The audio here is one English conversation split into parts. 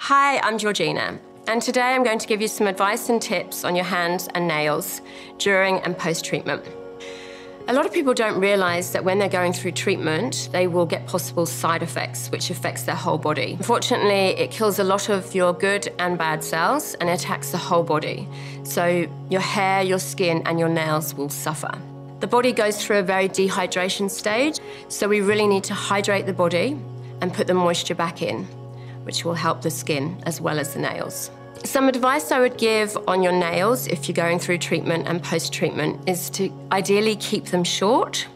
Hi, I'm Georgina, and today I'm going to give you some advice and tips on your hands and nails during and post-treatment. A lot of people don't realise that when they're going through treatment, they will get possible side effects, which affects their whole body. Unfortunately, it kills a lot of your good and bad cells and attacks the whole body. So your hair, your skin, and your nails will suffer. The body goes through a very dehydration stage, so we really need to hydrate the body and put the moisture back in, which will help the skin as well as the nails. Some advice I would give on your nails if you're going through treatment and post-treatment is to ideally keep them short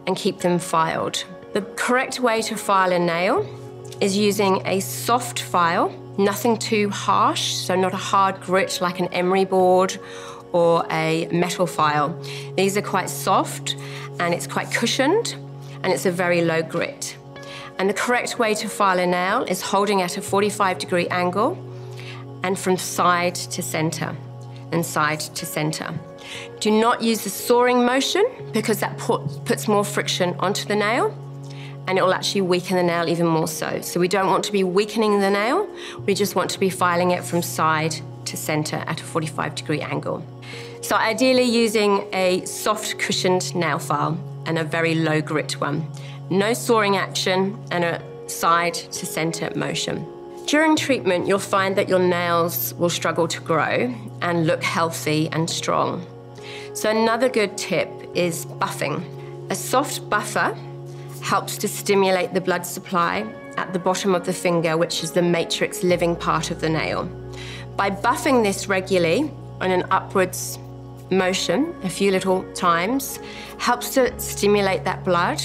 and keep them filed. The correct way to file a nail is using a soft file, nothing too harsh, so not a hard grit like an emery board or a metal file. These are quite soft and it's quite cushioned and it's a very low grit. And the correct way to file a nail is holding at a 45-degree angle and from side to center and side to center. Do not use the sawing motion because that puts more friction onto the nail and it will actually weaken the nail even more so. So we don't want to be weakening the nail, we just want to be filing it from side to center at a 45-degree angle. So ideally using a soft cushioned nail file and a very low grit one. No sawing action and a side to center motion. During treatment, you'll find that your nails will struggle to grow and look healthy and strong. So another good tip is buffing. A soft buffer helps to stimulate the blood supply at the bottom of the finger, which is the matrix living part of the nail. By buffing this regularly on an upwards motion, a few little times, helps to stimulate that blood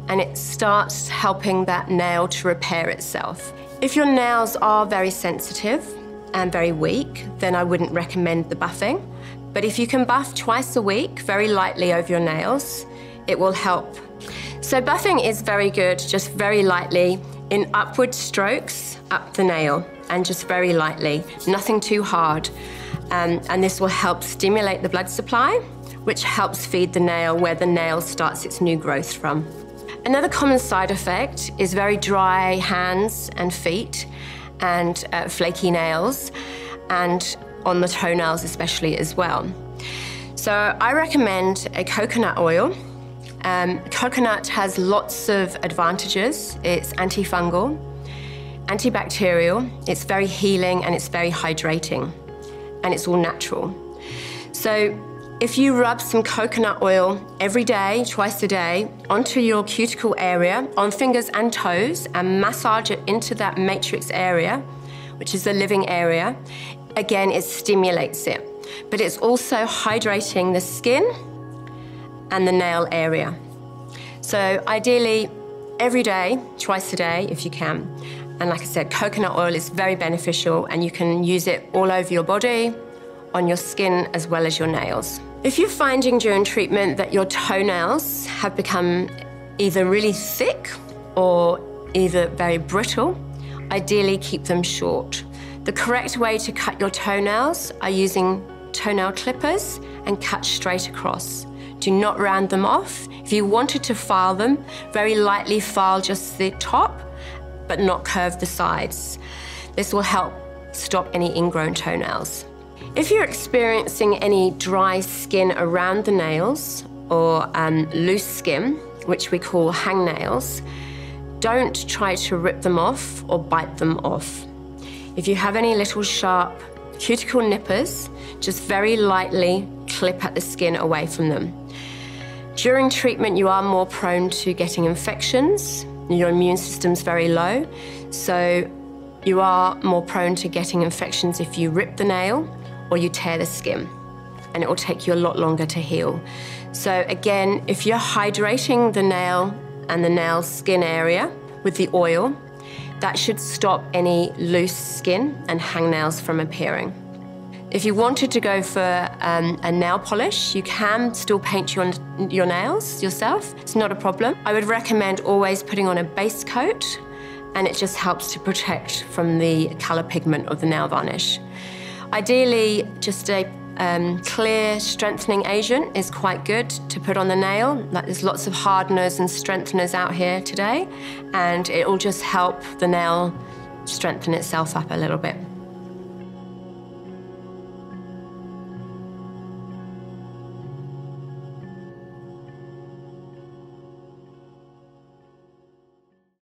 and it starts helping that nail to repair itself. If your nails are very sensitive and very weak, then I wouldn't recommend the buffing. But if you can buff twice a week, very lightly over your nails, it will help. So buffing is very good, just very lightly in upward strokes up the nail and just very lightly, nothing too hard. And this will help stimulate the blood supply, which helps feed the nail where the nail starts its new growth from. Another common side effect is very dry hands and feet and flaky nails, and on the toenails especially as well. So I recommend a coconut oil. Coconut has lots of advantages. It's antifungal, antibacterial, it's very healing and it's very hydrating, and it's all natural. So if you rub some coconut oil every day, twice a day, onto your cuticle area, on fingers and toes, and massage it into that matrix area, which is the living area, again, it stimulates it. But it's also hydrating the skin and the nail area. So ideally, every day, twice a day, if you can. And like I said, coconut oil is very beneficial and you can use it all over your body, on your skin as well as your nails. If you're finding during treatment that your toenails have become either really thick or either very brittle, ideally keep them short. The correct way to cut your toenails are using toenail clippers and cut straight across. Do not round them off. If you wanted to file them, very lightly file just the top, but not curve the sides. This will help stop any ingrown toenails. If you're experiencing any dry skin around the nails or loose skin, which we call hangnails, don't try to rip them off or bite them off. If you have any little sharp cuticle nippers, just very lightly clip at the skin away from them. During treatment, you are more prone to getting infections. Your immune system's very low, so you are more prone to getting infections if you rip the nail or you tear the skin, and it will take you a lot longer to heal. So again, if you're hydrating the nail and the nail skin area with the oil, that should stop any loose skin and hangnails from appearing. If you wanted to go for a nail polish, you can still paint your nails yourself. It's not a problem. I would recommend always putting on a base coat, and it just helps to protect from the color pigment of the nail varnish. Ideally, just a clear strengthening agent is quite good to put on the nail. Like, there's lots of hardeners and strengtheners out here today, and it will just help the nail strengthen itself up a little bit.